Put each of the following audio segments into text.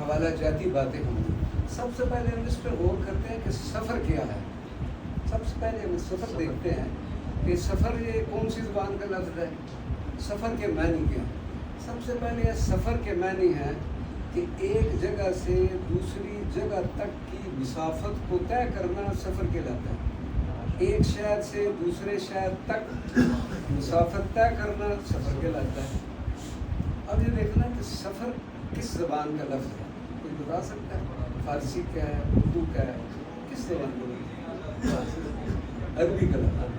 حوالہ جاتی باتیں ہوں گی. سب سے پہلے ہم اس پہ غور کرتے ہیں کہ سفر کیا ہے. سب سے پہلے ہم سفر دیکھتے ہیں کہ سفر یہ کون سی زبان کا لفظ ہے. سفر کے معنی کیا ہیں؟ سب سے پہلے سفر کے معنی ہے کہ ایک جگہ سے دوسری جگہ تک کی مسافت کو طے کرنا سفر کہلاتا ہے. ایک شہر سے دوسرے شہر تک مسافت طے کرنا سفر کہلاتا ہے. اب یہ دیکھنا کہ سفر کس زبان کا لفظ ہے. کوئی بتا سکتا ہے؟ فارسی کا ہے, اردو کا ہے, کس زبان کا؟ عربی کا لفظ.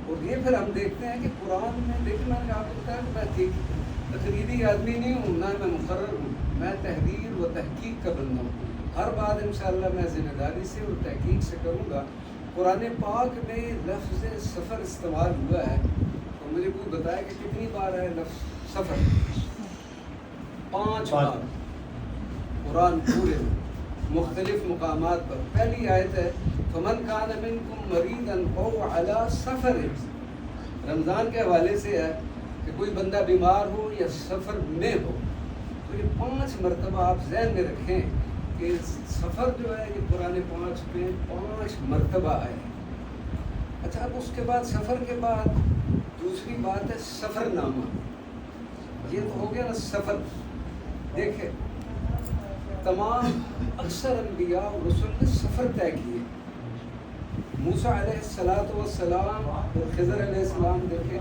اور یہ پھر ہم دیکھتے ہیں کہ قرآن میں دیکھنا کہ آپ کو بتایا کہ میں تقریری آدمی نہیں ہوں, نہ میں مقرر ہوں, میں تحریر و تحقیق کا بندہ ہوں. ہر بات انشاءاللہ میں ذمہ داری سے اور تحقیق سے کروں گا. قرآن پاک میں لفظ سفر استعمال ہوا ہے تو مجھے کوئی بتایا کہ کتنی بار ہے لفظ سفر؟ 5 بار قرآن پورے مختلف مقامات پر. پہلی آیت ہے فمن کان منکم مریضا او علی سفر. رمضان کے حوالے سے ہے کہ کوئی بندہ بیمار ہو یا سفر میں ہو. تو یہ 5 مرتبہ آپ ذہن میں رکھیں کہ سفر جو ہے یہ قرآن 5 میں 5 مرتبہ آئے. اچھا, اب اس کے بعد سفر کے بعد دوسری بات ہے سفر نامہ. یہ تو ہو گیا نا سفر. دیکھیں تمام اکثر انبیاء اور رسول نے سفر طے کیے. موسیٰ علیہ السلام اور خضر علیہ السلام دیکھیں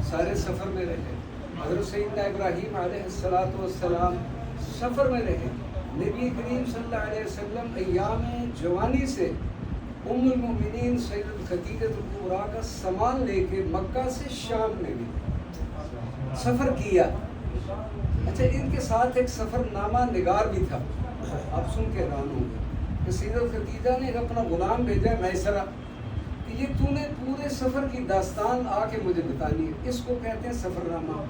سارے سفر میں رہے. حضرت سیدنا ابراہیم علیہ السلام سفر میں رہے. نبی کریم صلی اللہ علیہ وسلم ایام جوانی سے ام المؤمنین سیدۃ خدیجہ الکبریٰ کا سامان لے کے مکہ سے شام میں بھی سفر کیا. اچھا, ان کے ساتھ ایک سفر نامہ نگار بھی تھا. آپ سن کے حیران ہوں گے کہ سیدۃ خدیجہ نے ایک اپنا غلام بھیجا میسرہ کہ یہ تو نے پورے سفر کی داستان آ کے مجھے بتانی ہے. اس کو کہتے ہیں سفر نامہ.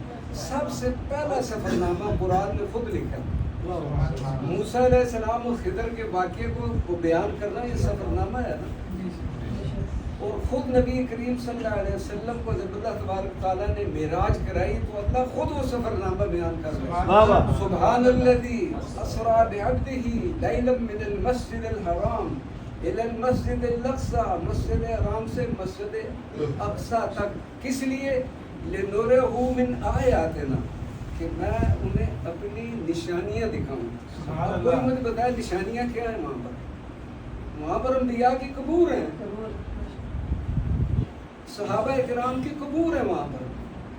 سب سے پہلا سفر نامہ قرآن نے خود لکھا. موسیٰ علیہ السلام اور خضر کے واقعے کو بیان کرنا یہ سفر نامہ ہے نا. اور خود نبی کریم صلی اللہ علیہ وسلم کو جب اللہ تبارک تعالیٰ نے معراج کرائی تو اللہ خود وہ سفر نامہ بیان کر رہا ہے. سبحان الذی اسری بعبدہ لیلا من المسجد الحرام الی المسجد الاقصی. مسجد حرام سے مسجد اقصی تک. کس لیے؟ لنرہ من آیاتنا, کہ میں انہیں اپنی نشانیاں دکھاؤں. اب کوئی مجھے بتایا نشانیاں کیا ہیں وہاں پر؟ وہاں پر انبیاء کی قبور ہیں, صحابہ کرام کی قبور ہے وہاں پر.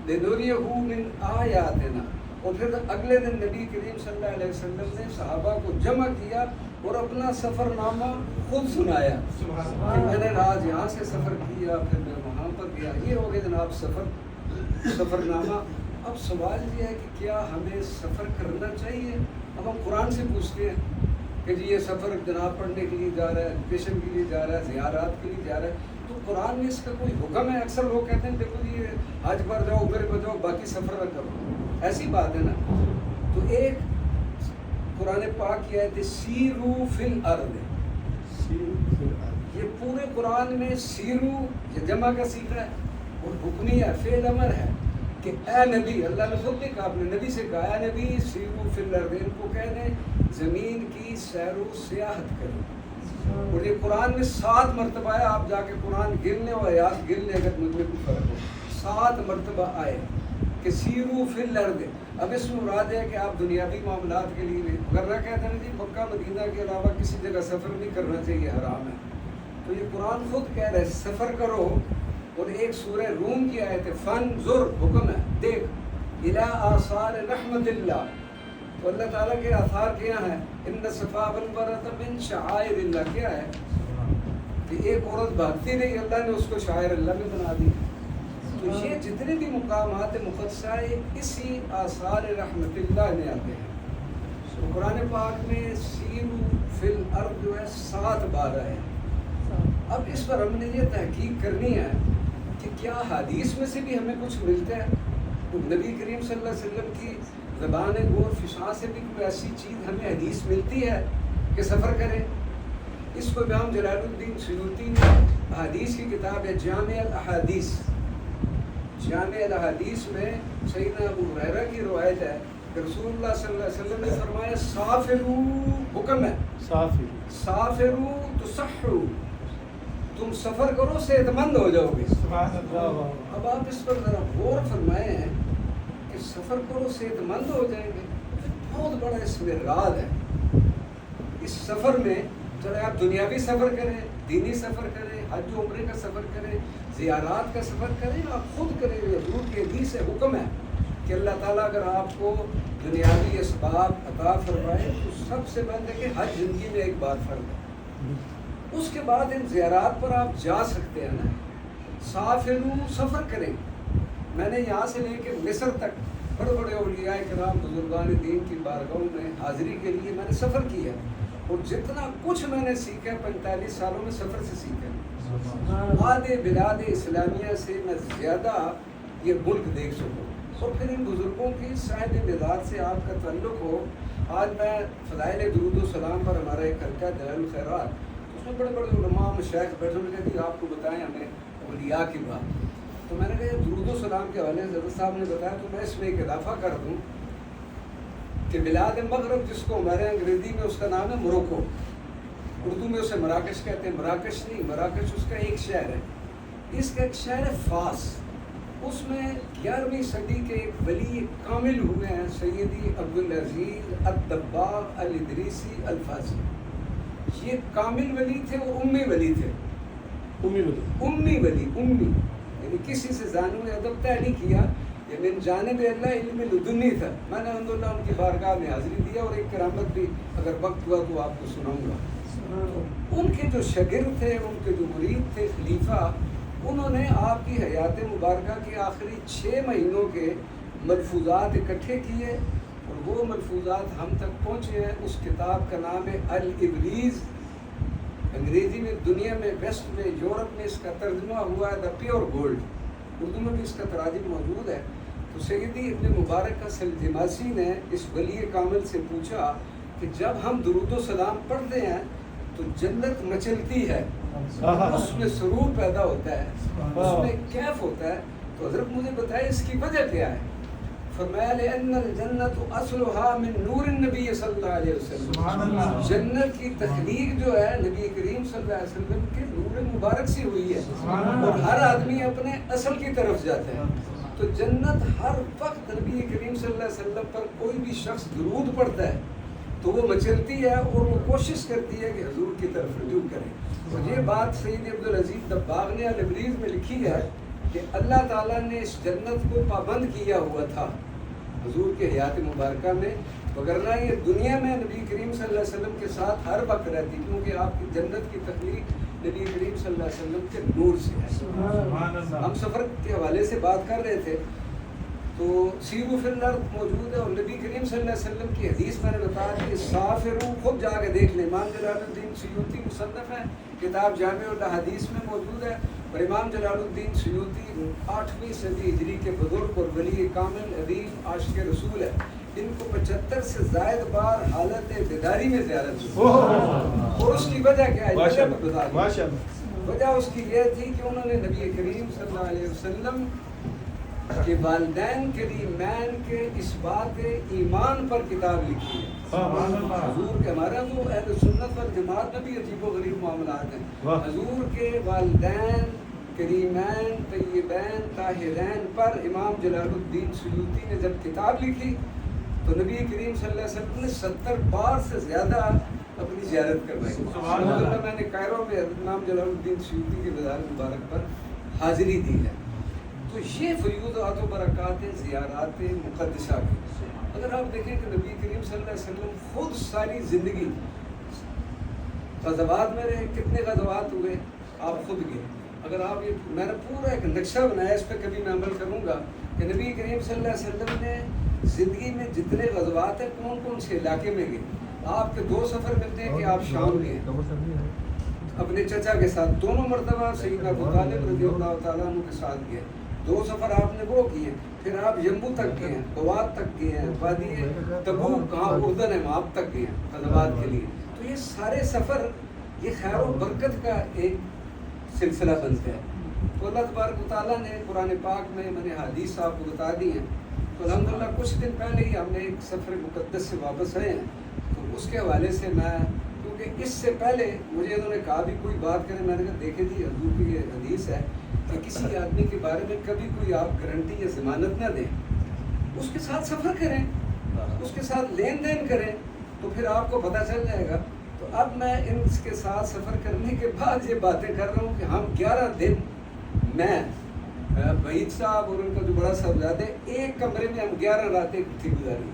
لنریہ من آیاتنا. اور پھر اگلے دن نبی کریم صلی اللہ علیہ وسلم نے صحابہ کو جمع کیا اور اپنا سفر نامہ خود سنایا کہ میں نے آج یہاں سے سفر کیا, پھر میں وہاں پر گیا. یہ ہو گیا جناب سفر نامہ. اب سوال یہ ہے کہ کیا ہمیں سفر کرنا چاہیے؟ اب ہم قرآن سے پوچھتے ہیں کہ جی یہ سفر جناب پڑھنے کے لیے جا رہا ہے, ایجوکیشن کے لیے جا رہا ہے, زیارات کے لیے جا رہا ہے, تو قرآن میں اس کا کوئی حکم ہے؟ اکثر لوگ کہتے ہیں دیکھو جی حج پر جاؤ, عمرے پر جاؤ, باقی سفر نہ کرو. ایسی بات ہے نا. تو ایک قرآن پاک کی آیت ہے سیرو فی الارض. یہ پورے قرآن میں سیرو یہ جمع کا صیغہ ہے اور حکمیہ فعل امر ہے کہ اے نبی, اللہ نے خود نے کہا, اپنے نبی سے کہا اے نبی سیرو فی الارض, ان کو کہہ دیں زمین کی سیر و سیاحت کریں. اور یہ قرآن میں 7 مرتبہ آیا. آپ جا کے قرآن گن لیں اور آیات گن لیں اگر مجھ میں کوئی فرق ہو. 7 مرتبہ آئے کہ سیرو فی الارض. اب اس میں مراد ہے کہ آپ دنیاوی معاملات کے لیے نہیں, ورنہ کہتے ہیں جی مکہ مدینہ کے علاوہ کسی جگہ سفر نہیں کرنا چاہیے, حرام ہے. تو یہ قرآن خود کہہ رہا ہے سفر کرو. اور ایک سورہ روم کی آیت ہے فانظر, حکم ہے دیکھ, الی آثار رحمت اللہ. تو اللہ تعالیٰ کے آثار کیا ہیں؟ ان الصفا والمروہ من شعائر اللہ. کیا ہے کہ ایک عورت بھاگتی رہی, اللہ نے اس کو شاعر اللہ میں بنا دی. تو یہ جتنے بھی مقامات مقدسہ اسی آثار رحمت اللہ میں آتے ہیں. تو قرآن پاک میں سیرو فی الارض جو ہے 7 بار ہے. اب اس پر ہم نے یہ تحقیق کرنی ہے کہ کیا حدیث میں سے بھی ہمیں کچھ ملتا ہے؟ نبی کریم صلی اللہ علیہ وسلم کی زبان گور فصاحت سے بھی کوئی ایسی چیز ہمیں حدیث ملتی ہے کہ سفر کریں؟ اس کو امام جلال الدین سیوطی نے حدیث کی کتاب ہے جامع الاحادیث. جامع الاحادیث میں سیدنا ابو ہریرہ کی روایت ہے کہ رسول اللہ صلی اللہ علیہ وسلم نے فرمایا سافرو، حکم ہے سافرو تصحو، تم سفر کرو صحت مند ہو جاؤ گے. اب آپ اس پر ذرا غور فرمائے ہیں کہ سفر کرو صحت مند ہو جائیں گے. بہت بڑا اس میں راز ہے. اس سفر میں چاہے آپ دنیاوی سفر کریں، دینی سفر کریں، حج و عمرے کا سفر کریں، زیارات کا سفر کریں، آپ خود کریں. حضور کے حدیث سے حکم ہے کہ اللہ تعالیٰ اگر آپ کو دنیاوی اسباب عطا فرمائے تو سب سے پہلے کہ حج زندگی میں ایک بات فرض ہے. اس کے بعد ان زیارات پر آپ جا سکتے ہیں نا. سافرو، سفر کریں. میں نے یہاں سے لے کے مصر تک بڑے بڑے اولیاء کرام بزرگان دین کی بارگاہوں میں حاضری کے لیے میں نے سفر کیا، اور جتنا کچھ میں نے سیکھا 45 سالوں میں سفر سے سیکھا. آدھے بلاد اسلامیہ سے میں زیادہ یہ ملک دیکھ سکوں، اور پھر ان بزرگوں کی صاحب مزاج سے آپ کا تعلق ہو. آج میں فضائل درود و سلام پر ہمارا ایک حلقہ دلائل الخیرات، اس میں بڑے بڑے علماء مشائخ بیٹھے ہوئے کہتے ہیں آپ کو بتائیں ہمیں اولیاء کی بات. تو میں نے کہا درود و سلام کے حوالے سے حضرت صاحب نے بتایا، تو میں اس میں ایک اضافہ کر دوں کہ بلاد مغرب جس کو ہمارے انگریزی میں اس کا نام ہے موروکو، اردو میں اسے مراکش کہتے ہیں. مراکش نہیں، مراکش اس کا ایک شہر ہے. اس کا ایک شہر ہے فاس. اس میں 11ویں صدی کے ایک ولی کامل ہوئے ہیں، سیدی عبدالعزیز الدباغ الادریسی الفاسی. یہ کامل ولی تھے اور امی ولی تھے. امی ولی، امی یعنی کسی سے زانو ادب طے نہیں کیا. یہ من جانب اللہ علم لدنی تھا. میں نے الحمدللہ ان کی بارگاہ میں حاضری دیا، اور ایک کرامت بھی اگر وقت ہوا تو آپ کو سناؤں گا. ان کے جو شاگرد تھے، ان کے جو مرید تھے خلیفہ، انہوں نے آپ کی حیات مبارکہ کے آخری 6 مہینوں کے ملفوظات اکٹھے کیے، اور وہ ملفوظات ہم تک پہنچے ہیں. اس کتاب کا نام ہے الابریز. انگریزی میں دنیا میں، ویسٹ میں، یورپ میں اس کا ترجمہ ہوا ہے دا پیور گولڈ. اردو میں بھی اس کا تراجم موجود ہے. تو سیدی ابن مبارک کا سلجماسی نے اس ولی کامل سے پوچھا کہ جب ہم درود و سلام پڑھتے ہیں تو جنت مچلتی ہے، اس میں سرور پیدا ہوتا ہے، اس میں کیف ہوتا ہے. تو حضرت مجھے بتائے اس کی وجہ کیا ہے. فرمایا لأن الجنت اصلها من نور النبی صلی اللہ علیہ وسلم. جنت کی تخلیق جو ہے نبی کریم صلی اللہ علیہ وسلم کے نور مبارک سے ہوئی ہے، اور ہر آدمی اپنے اصل کی طرف جاتا ہے. تو جنت ہر وقت نبی کریم صلی اللہ علیہ وسلم پر کوئی بھی شخص درود پڑھتا ہے تو وہ مچلتی ہے، اور وہ کوشش کرتی ہے کہ حضور کی طرف رجوع کرے. اور یہ بات سید عبدالعزیز دباغ نے الابریز میں لکھی ہے کہ اللہ تعالیٰ نے اس جنت کو پابند کیا ہوا تھا حضور کے حیات مبارکہ میں، وگرنہ یہ دنیا میں نبی کریم صلی اللہ علیہ وسلم کے ساتھ ہر وقت رہتی، کیونکہ آپ کی جنت کی تخلیق نبی کریم صلی اللہ علیہ وسلم کے نور سے ہے. ہم سفر کے حوالے سے بات کر رہے تھے، تو سیرو فی الارض موجود ہے، اور نبی کریم صلی اللہ علیہ وسلم کی حدیث میں نے بتایا کہ سافرو، خود جا کے دیکھ لیں. امام جلال الدین سیوطی مصنف ہے، کتاب جامع الاحادیث میں موجود ہے. اور امام جلال الدین سیوطی 8ویں صدی ہجری کے بزرگ اور ولی کامل عظیم عاشق رسول ہے. ان کو 75 سے زائد بار حالت بیداری میں زیارت ہوئی. اور اس کی وجہ کیا ہے؟ وجہ اس کی یہ تھی کہ انہوں نے نبی کریم صلی اللہ علیہ وسلم کے والدین کریمین کے اثبات ایمان پر کتاب لکھی ہے. حضور کے، ہمارا تو اہل سنت والجماعت میں بھی عجیب و غریب معاملات ہیں. حضور کے والدین کریمین طیبین طاہرین پر امام جلال الدین سیوطی نے جب کتاب لکھی تو نبی کریم صلی اللہ علیہ وسلم نے 70 بار سے زیادہ اپنی زیارت کروائی. الحمدللہ میں نے کائرو میں امام جلال الدین سیوطی کے مزار مبارک پر حاضری دی ہے. تو یہ فیوضات و برکات زیارات مقدسہ کی. اگر آپ دیکھیں کہ نبی کریم صلی اللہ علیہ وسلم خود ساری زندگی غزوات میں رہے. کتنے غزوات ہوئے آپ خود گئے. اگر آپ یہ، میں نے پورا ایک نقشہ بنایا، اس پہ کبھی میں عمل کروں گا کہ نبی کریم صلی اللہ علیہ وسلم نے زندگی میں جتنے غزوات ہیں کون کون سے علاقے میں گئے. آپ کے 2 سفر ملتے ہیں کہ آپ شام گئے اپنے چچا کے ساتھ، دونوں مرتبہ سیدنا ابو طالب رضی اللہ تعالیٰ عنہ کے ساتھ گئے. 2 سفر آپ نے وہ کیے. پھر آپ جمبو تک گئے ہیں، بواد تک گئے ہیں، وادی تبوک کہاں اردن ہے وہاں تک گئے ہیں غزوات کے لیے. تو یہ سارے سفر یہ خیر و برکت کا ایک سلسلہ بنتا ہے. تو اللہ تبارک و تعالیٰ نے قرآن پاک میں نے حدیث آپ کو بتا دی ہیں تو الحمدللہ کچھ دن پہلے ہی ہم نے ایک سفر مقدس سے واپس آئے ہیں، تو اس کے حوالے سے میں، کیونکہ اس سے پہلے مجھے انہوں نے کہا بھی کوئی بات کریں، میں نے کہا دیکھیں جی حضور کی یہ حدیث ہے کہ کسی آدمی کے بارے میں کبھی کوئی آپ گارنٹی یا ضمانت نہ دیں، اس کے ساتھ سفر کریں، اس کے ساتھ لین دین کریں، تو پھر آپ کو پتہ چل جائے گا۔ تو اب میں ان کے ساتھ سفر کرنے کے بعد یہ باتیں کر رہا ہوں کہ ہم 11 دن، میں وحید صاحب اور ان کا جو بڑا صاحبزادہ، ایک کمرے میں ہم 11 راتیں اکٹھی گزاری،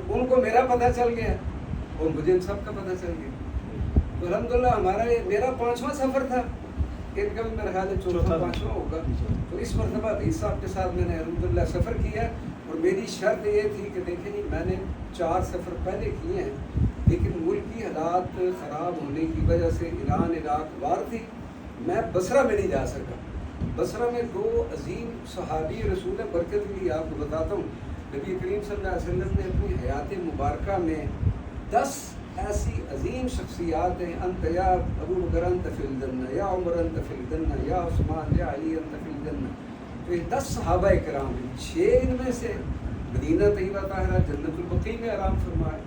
ان کو میرا پتہ چل گیا اور مجھے ان سب کا پتہ چل گیا۔ تو الحمدللہ ہمارا یہ میرا 5واں سفر تھا، ان کا بھی میرا خیال ہے 4واں 5واں ہوگا۔ تو اس مرتبہ وحید صاحب کے ساتھ میں نے الحمدللہ سفر کیا، اور میری شرط یہ تھی کہ دیکھیں جی میں نے 4 سفر پہلے کیے ہیں، لیکن ملکی حالات خراب ہونے کی وجہ سے ایران عراق وار تھی، میں بصرہ میں نہیں جا سکا۔ بصرہ میں 2 عظیم صحابی رسول برکت کے لیے آپ کو بتاتا ہوں، نبی کریم صلی اللہ علیہ وسلم نے اپنی حیات مبارکہ میں 10 ایسی عظیم شخصیات ہیں، انت یا ابو بکر انت فی الجنہ، یا عمر انت فی الجنہ، یا عثمان یا علی انت فی الجنہ۔ تو یہ 10 صحابہ کرام ہیں، 6 ان میں سے مدینہ طیبہ طاہرہ جنت البقیع میں آرام فرمائے،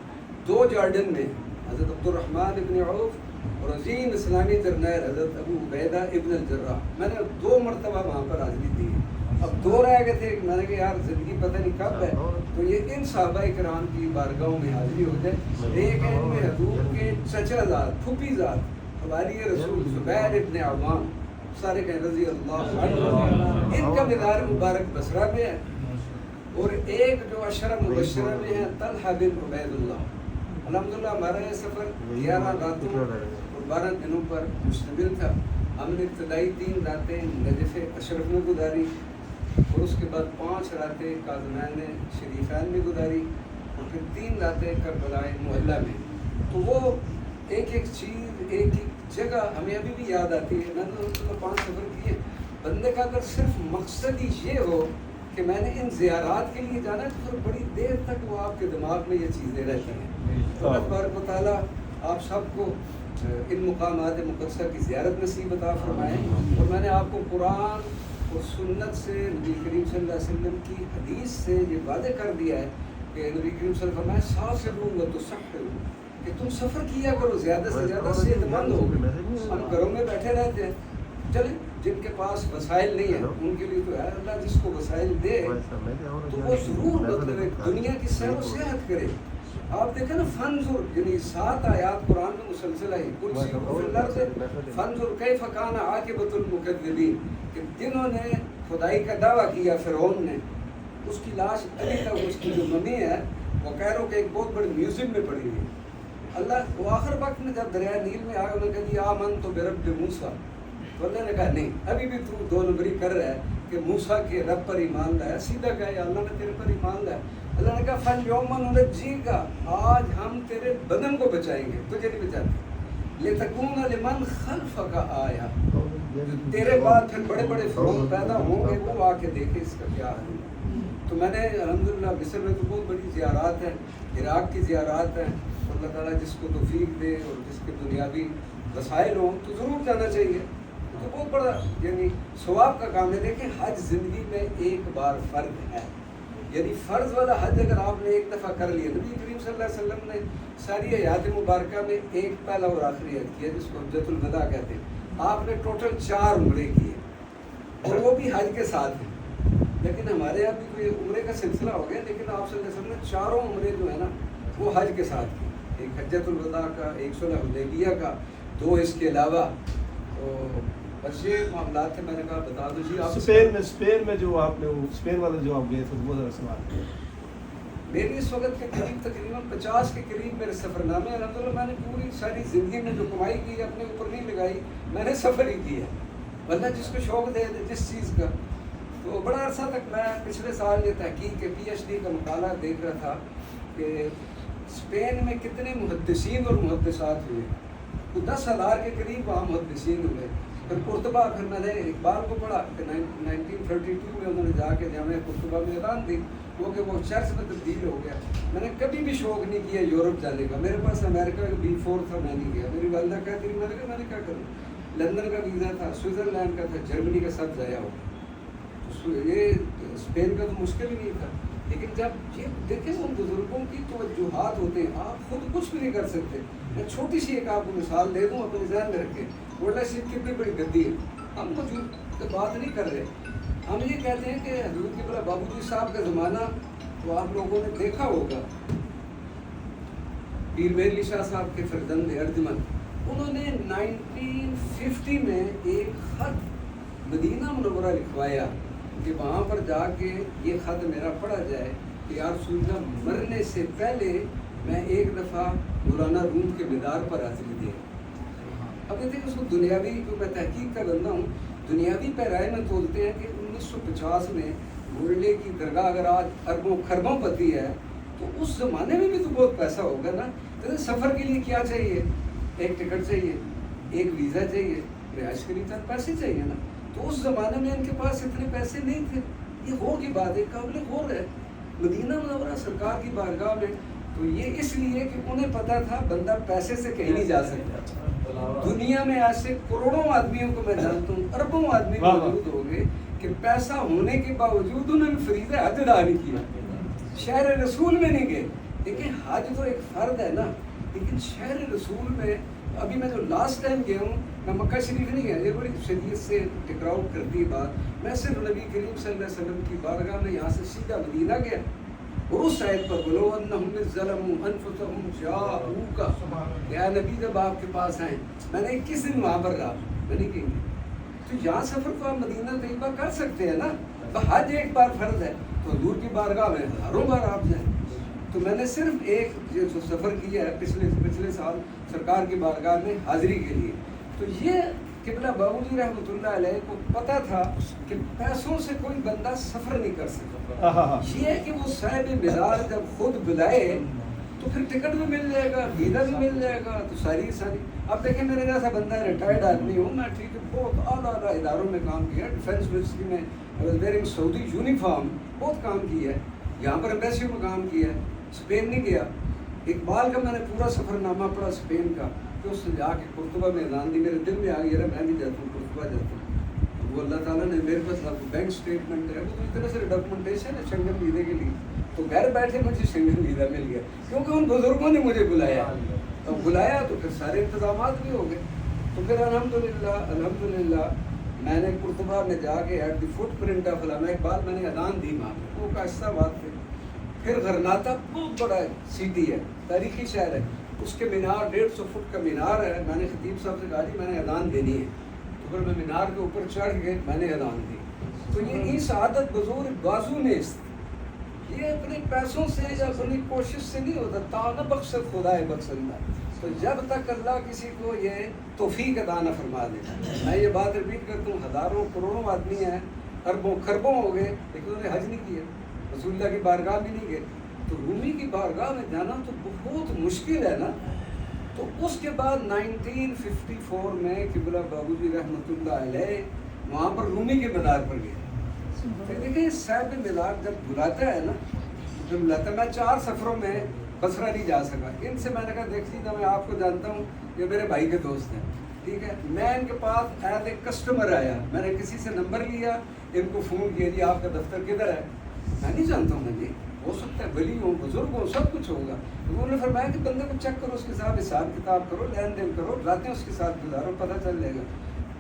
2 جارڈن میں حضرت عبد الرحمن ابن عوف اور عظیم اسلامی جرنیل حضرت ابو عبیدہ ابن الجراح، میں نے 2 مرتبہ وہاں پر حاضری دی ہے۔ اب 2 رہ گئے تھے، میں نے کہا یار زندگی پتہ نہیں کب ہے، تو یہ ان صحابہ کرام کی بارگاہوں میں حاضری ہو جائے۔ ایک ہے ان میں حضور کے چچا زاد، پھوپھی زاد، حوالی رسول زبیر ابن عوام، سارے کہیں رضی اللہ عنہ، ان کا مزار مبارک بصرہ میں ہے۔ اور ایک جو عشرہ مبشرہ میں ہے طلحہ بن عبید اللہ۔ الحمدللہ ہمارا یہ سفر 11 راتوں اور 12 دنوں پر مشتمل تھا۔ ہم نے ابتدائی 3 راتیں نجف اشرف میں گزاری، اور اس کے بعد 5 راتیں کاظمین شریفین میں گزاری، اور پھر 3 راتیں کربلا محلہ میں۔ تو وہ ایک ایک چیز، ایک ایک جگہ ہمیں ابھی بھی یاد آتی ہے۔ میں نے 5 سفر کیے، بندے کا اگر صرف مقصد ہی یہ ہو کہ میں نے ان زیارات کے لیے جانا ہے، تو پھر بڑی دیر تک وہ آپ کے دماغ میں یہ چیزیں رہتی ہیں۔ تو اللہ تبارک و تعالیٰ آپ سب کو ان مقامات مقدسہ کی زیارت نصیب عطا فرمائے۔ اور میں نے آپ کو قرآن اور سنت سے، نبی کریم صلی اللہ علیہ وسلم کی حدیث سے یہ وعدہ کر دیا ہے کہ نبی کریم صلی اللہ علیہ وسلم فرمایا سافروا وتصححوا، کہ تم سفر کیا کرو، زیادہ سے زیادہ صحت مند ہو۔ ہم گھروں میں بیٹھے رہتے ہیں، چلیں جن کے پاس وسائل نہیں ہیں ان کے لیے تو ہے، اللہ جس کو وسائل دے تو وہ ضرور مطلب دنیا کی سیر و سیاحت کرے۔ آپ دیکھیں نا، فنظر یعنی 7 آیات قرآن میں مسلسل آئی، قل سیروا فی الارض فانظر کیف کان عاقبۃ المکذبین، کہ جنہوں نے خدائی کا دعویٰ کیا، فرعون نے، اس کی لاش ابھی تک، اس کی جو ممی ہے وہ کیرو کے ایک بہت بڑے میوزیم میں پڑی ہوئی۔ اللہ وہ آخر وقت میں جب دریائے نیل میں آئے، انہوں نے کہا جی آمنت برب موسیٰ، تو اللہ نے کہا نہیں، ابھی بھی تو 2 نمبری کر رہا ہے کہ موسیٰ کے رب پر ایمان لایا۔ سیدھا کہا یا اللہ نے تیرے پر ایمان لایا۔ اللہ نے کہا فَالْيَوْمَ نُنَجِّيكَ، آج ہم تیرے بدن کو بچائیں گے، تجھے نہیں بچاتے، لِتَكُونَ لِمَنْ خَلْفَكَ آیَةً، تیرے بعد پھر بڑے بڑے فرعون پیدا ہوں گے، وہ آ کے دیکھے اس کا کیا حال ہے۔ تو میں نے الحمدللہ مصر میں تو بہت بڑی زیارات ہیں، عراق کی زیارات ہیں، اللہ تعالیٰ جس کو توفیق دے اور جس کے دنیاوی وسائل ہوں تو ضرور جانا چاہیے۔ تو بہت بڑا یعنی ثواب کا کام ہے۔ دیکھیں حج زندگی میں ایک بار فرض ہے، یعنی فرض والا حج اگر آپ نے ایک دفعہ کر لیا، نبی کریم صلی اللہ علیہ وسلم نے ساری حیات مبارکہ میں ایک پہلا اور آخری حج کیا جس کو حجۃ الوداع کہتے ہیں۔ آپ نے ٹوٹل 4 عمرے کیے اور وہ بھی حج کے ساتھ ہیں، لیکن ہمارے یہاں بھی کوئی عمرے کا سلسلہ ہو گیا، لیکن آپ صلی اللہ علیہ وسلم نے 4 عمرے جو ہے نا وہ حج کے ساتھ کیے، ایک حجۃ الوداع کا، ایک صلح حدیبیہ کا، 2 اس کے علاوہ۔ تو بس یہ معاملات تھے، میں نے کہا بتا دو جی آپ۔ اسپین میں جو آپ نے اسپین والا جو آپ گئے تھے وہ ذرا سوال ہے۔ میری اس وقت کے قریب تقریباً 50 کے قریب میرے سفر نامے ہیں۔ الحمدللہ میں نے پوری ساری زندگی میں جو کمائی کی ہے اپنے اوپر نہیں لگائی، میں نے سفر ہی کیا، ورنہ جس کو شوق دے جس چیز کا۔ تو بڑا عرصہ تک میں پچھلے سال یہ تحقیق کے PhD کا مطالعہ دیکھ رہا تھا کہ اسپین میں کتنے محدثین اور محدثات ہوئے، تو 10,000 کے قریب وہاں محدثین ہوئے۔ پھر قرطبہ، پھر میں نے اقبال کو پڑھا کہ 1932 میں انہوں نے جا کے جامعہ قرطبہ میں اعلان دی وہ کہ وہ چرچ میں تبدیل ہو گیا۔ میں نے کبھی بھی شوق نہیں کیا یورپ جانے کا، میرے پاس امریکہ کا B4 تھا، میں نہیں گیا۔ میری والدہ کہتی تھی، میں نے کیا کروں، لندن کا ویزا تھا، سوئٹزرلینڈ کا تھا، جرمنی کا سب ضائع ہو گیا۔ یہ اسپین کا تو مشکل ہی نہیں تھا، لیکن جب یہ دیکھیں ان بزرگوں کی توجہات ہوتے ہیں، آپ خود کچھ بھی نہیں کر سکتے. میں چھوٹی سی ایک آپ کو مثال دے دوں اپنے ذہن میں رکھیں. ورلڈ شپ کتنی بڑی گدی ہے، ہم کچھ بات نہیں کر رہے. ہم یہ کہتے ہیں کہ حضور کی بلا بابو جی صاحب کا زمانہ تو آپ لوگوں نے دیکھا ہوگا. پیر میر علی شاہ صاحب کے فرزند ارجمن، انہوں نے 1950 میں ایک خط مدینہ منورہ لکھوایا کہ وہاں پر جا کے یہ خط میرا پڑھا جائے کہ یا رسول اللہ مرنے سے پہلے میں ایک دفعہ مولانا روم کے مدار پر حاضری دے. اب دیکھیں اس کو دنیاوی، جو میں تحقیق کا بندہ ہوں، دنیاوی پیرائے میں تولتے ہیں کہ 1950 میں گولڈے کی درگاہ اگر آج اربوں خربوں پتی ہے تو اس زمانے میں بھی تو بہت پیسہ ہوگا نا. تو سفر کے لیے کیا چاہیے؟ ایک ٹکٹ چاہیے، ایک ویزا چاہیے، رہائش کے لیے چند پیسے چاہیے نا. تو اس زمانے میں ان کے پاس اتنے پیسے نہیں تھے. یہ ہو کی بات ہے، قابل غور ہے. مدینہ منورہ سرکار کی بارگاہ میں، تو یہ اس لیے کہ انہیں پتا تھا بندہ پیسے سے کہیں نہیں جا سکتا. دنیا میں ایسے کروڑوں آدمیوں کو میں جانتا ہوں، اربوں آدمی موجود ہو گئے کہ پیسہ ہونے کے باوجود انہوں نے فریضہ حج ادا نہیں کیا، شہر رسول میں نہیں گئے. دیکھیں حج تو ایک فرض ہے نا، لیکن شہر رسول میں ابھی میں جو لاسٹ ٹائم گیا ہوں، میں مکہ شریف نہیں گیا، یہ بڑی شدید سے ٹکراؤ کرتی ہے بات. میں صرف نبی کریم صلی اللہ علیہ وسلم کی بارگاہ میں یہاں سے سیدھا مدینہ گیا اور اس آیت پر بولو انہم ظلموا انفسہم جاؤک، یا نبی جب آپ کے پاس آئیں، میں نے 21 دن وہاں پر رہا، میں نے کہیں تو یہاں سفر تو آپ مدینہ طیبہ کر سکتے ہیں نا. حج ایک بار فرض ہے تو حضور کی بارگاہ میں ہزاروں بار آپ جائیں. تو میں نے صرف ایک جو سفر کیا ہے پچھلے سال سرکار کی بارگاہ میں حاضری کے لیے. تو یہ قبلہ بابو جی رحمۃ اللہ علیہ کو پتہ تھا کہ پیسوں سے کوئی بندہ سفر نہیں کر سکتا. یہ ہے کہ وہ صاحب مزار جب خود بلائے تو پھر ٹکٹ بھی مل جائے گا، ویزا بھی مل جائے گا، تو ساری. اب دیکھیں میرے جیسا بندہ ریٹائرڈ آدمی ہوں میں، ٹھیک ہے، بہت اعلیٰ اداروں میں کام کیا، ڈیفینس منسٹری میں ویئرنگ سعودی یونیفارم بہت کام کیا ہے، یہاں پر ایمبیسیوں میں کام کیا ہے، اسپین نہیں گیا. اقبال کا میں نے پورا سفر نامہ پڑھا اسپین کا، کہ اس نے جا کے قرطبہ میں اذان دی. میرے دل میں آ گیا میں بھی جاتا ہوں، قرطبہ جاتا ہوں. وہ اللہ تعالیٰ نے میرے پاس بینک اسٹیٹمنٹ ہے، وہ تو اتنے سے ڈاکومنٹیشن ہے شنگن ویزے کے لیے، تو گھر بیٹھے مجھے شنگن ویزا مل گیا کیونکہ ان بزرگوں نے مجھے بلایا. تو بلایا تو پھر سارے انتظامات بھی ہو گئے. تو پھر الحمدللہ میں نے قرطبہ میں جا کے at the footprint of علامہ اقبال میں نے اذان دی وہاں پہ، وہ کاشتہ بات تھے. پھر غرناطہ بہت بڑا سٹی ہے، تاریخی شہر ہے، اس کے مینار 150 فٹ کا مینار ہے. میں نے خطیب صاحب سے کہا جی میں نے اذان دینی ہے، تو پھر میں مینار کے اوپر چڑھ کے میں نے اذان دی. تو یہ سعادت بزرگ بازو نیست، یہ اپنے پیسوں سے یا اپنی کوشش سے نہیں ہوتا. تانا بخشت خدا ہے بخشندہ. تو جب تک اللہ کسی کو یہ توفیق عطا نہ فرما دے، میں یہ بات ریپیٹ کرتا ہوں، ہزاروں کروڑوں آدمی ہیں، اربوں خربوں ہو گئے، لیکن انہوں نے حج نہیں کیا، رسول اللہ کی بارگاہ بھی نہیں گئے. تو رومی کی بارگاہ میں جانا تو بہت مشکل ہے نا. تو اس کے بعد 1954 میں قبلہ بابو جی رحمۃ اللہ علیہ وہاں پر رومی کے مزار پر گئے. پھر دیکھیں صاحب مزار جب بلاتا ہے نا، جب بلاتا ہے، میں 4 سفروں میں بصرہ نہیں جا سکا. ان سے میں نے کہا دیکھ لیجیے میں آپ کو جانتا ہوں، یہ میرے بھائی کے دوست ہیں، ٹھیک ہے. میں ان کے پاس ایز اے کسٹمر آیا، میں نے کسی سے نمبر لیا، ان کو فون کیا جی آپ کا دفتر کدھر ہے. میں نہیں جانتا ہوں جی، ہو سکتا ہے ولی ہوں، بزرگ ہوں، سب کچھ ہوگا. انہوں نے فرمایا کہ بندے کو چیک کرو، اس کے ساتھ حساب کتاب کرو، لین دین کرو، راتیں اس کے ساتھ گزارو، پتہ چل جائے گا.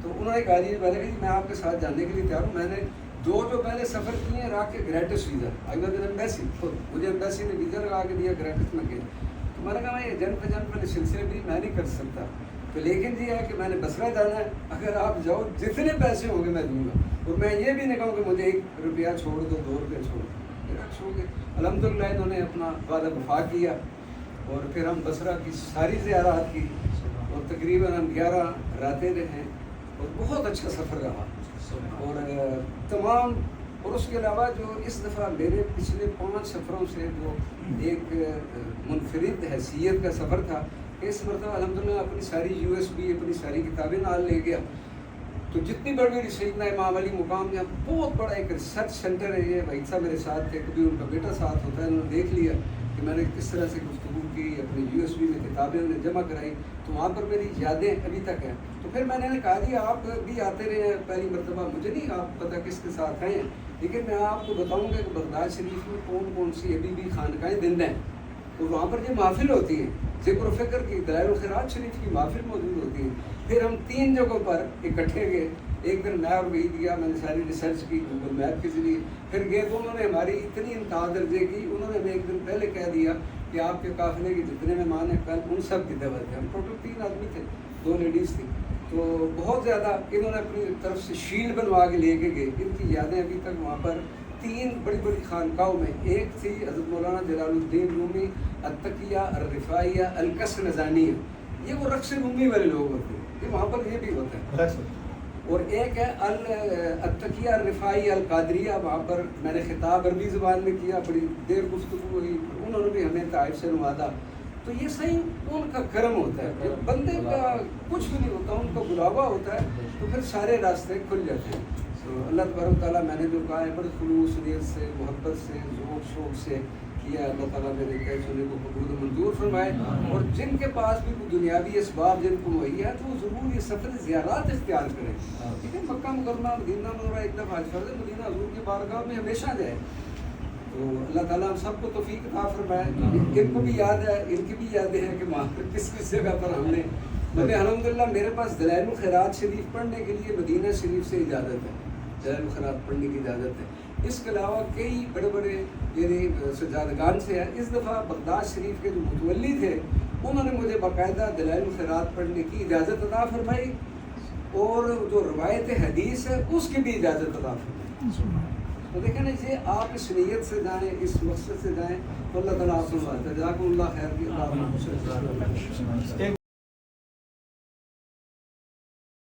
تو انہوں نے کہا جی میں نے کہا جی میں آپ کے ساتھ جانے کے لیے تیار ہوں. میں نے 2 جو پہلے سفر کیے ہیں راہ کے گریٹس visa, I was in embassy, مجھے ایمبیسی نے ویزا لگا کے دیا، گریٹس میں گیا. تو میں نے کہا میں یہ جن پہ والے سلسلے بھی میں نہیں کر سکتا. تو لیکن یہ ہے کہ میں نے بصرہ جانا ہے، اگر آپ جاؤ جتنے پیسے ہوں گے میں دوں گا، اور میں یہ بھی نہیں کہوں کہ مجھے 1 روپیہ چھوڑ دو، 2 روپیہ چھوڑ دو. الحمدللہ انہوں نے اپنا وعدہ وفا کیا، اور پھر ہم بصرہ کی ساری زیارات کی، اور تقریباً ہم 11 راتیں رہے، اور بہت اچھا سفر رہا. اور تمام، اور اس کے علاوہ جو اس دفعہ میرے پچھلے 5 سفروں سے جو ایک منفرد حیثیت کا سفر تھا، اس مرتبہ الحمدللہ اپنی ساری USB اپنی ساری کتابیں نال لے گیا. تو جتنی بڑی سیدنا امام علی مقام یہاں بہت بڑا ایک ریسرچ سینٹر ہے. یہ بھائی صاحب میرے ساتھ تھے، کبھی ان کا بیٹا ساتھ ہوتا ہے، انہوں نے دیکھ لیا کہ میں نے کس طرح سے گفتگو کی اپنی USB میں کتابیں انہوں نے جمع کرائی، تو وہاں پر میری یادیں ابھی تک ہیں. تو پھر میں نے کہا جی آپ بھی آتے رہے ہیں، پہلی مرتبہ مجھے نہیں آپ پتہ کس کے ساتھ آئے ہیں، لیکن میں آپ کو بتاؤں گا کہ بغداد شریف میں کون کون سی ابھی بھی خانقاہیں زندہ ہیں. تو وہاں پر یہ محفل ہوتی ہے ذکر و فکر کی، دلائل الخیرات شریف کی محفل موجود ہوتی ہے. پھر ہم 3 جگہوں پر اکٹھے گئے. ایک دن میں اور وحید گیا، میں نے ساری ریسرچ کی گوگل میپ کے ذریعے. پھر گئے تو انہوں نے ہماری اتنی انتہا درجے کی، انہوں نے ہمیں ایک دن پہلے کہہ دیا کہ آپ کے قافلے کے جتنے مہمان ہیں کل ان سب کی دعوت ہے. ہم ٹوٹل 3 آدمی تھے، 2 لیڈیز تھیں. تو بہت زیادہ انہوں نے اپنی طرف سے شیلڈ بنوا کے لے کے گئے. ان کی یادیں ابھی تک وہاں پر 3 بڑی بڑی خانقاہوں میں، ایک تھی حضرت مولانا جلال الدین رومی التقیہ الرفاعیہ الکسنزانیہ، یہ وہ رقص رومی والے لوگ ہوتے ہیں، یہ وہاں پر یہ بھی ہوتا ہے. اور ایک ہے التقیہ الرفاعیہ القادریہ، وہاں پر میں نے خطاب عربی زبان میں کیا، بڑی دیر گفتگو ہوئی، انہوں نے بھی ہمیں طائف سے نوازا. تو یہ صحیح ان کا کرم ہوتا ہے، بندے کا کچھ بھی نہیں ہوتا، ان کا بلاوا ہوتا ہے، تو پھر سارے راستے کھل جاتے ہیں. تو اللہ تبارک تعالیٰ میں نے جو کہا ہے بڑے خلوص نیت سے، محبت سے، ذوق شوق سے کیا. اللہ تعالیٰ میرے کہے سنے کو قبول و منظور فرمائے. اور جن کے پاس بھی کوئی دنیاوی اسباب جن کو مہیا ہے تو وہ ضرور یہ سفر زیارات اختیار کریں. ٹھیک ہے، مکہ مکرمہ مدینہ منورہ ایک دفعہ حج فرض ہے، مدینہ حضور کی بارگاہ میں ہمیشہ جائے. تو اللہ تعالیٰ ہم سب کو توفیق عطا فرمائے. ان کو بھی یاد ہے، ان کی بھی یادیں ہیں کہ وہاں پر کس کس جگہ پر ہم نے. مگر الحمدللہ میرے پاس دلائل الخیرات شریف پڑھنے کے لیے مدینہ شریف سے اجازت ہے، دلائل الخیرات پڑھنے کی اجازت ہے. اس کے علاوہ کئی بڑے بڑے یعنی سجادگان سے ہے. اس دفعہ بغداد شریف کے جو متولی تھے انہوں نے مجھے باقاعدہ دلائل الخیرات پڑھنے کی اجازت عطا فرمائی، اور جو روایت حدیث ہے اس کی بھی اجازت عطا فرمائی. تو دیکھیں نا، یہ آپ اس نیت سے جائیں، اس مقصد سے جائیں تو اللہ تعالیٰ آپ کو جزاکم اللہ خیر کی عطا فرمائے.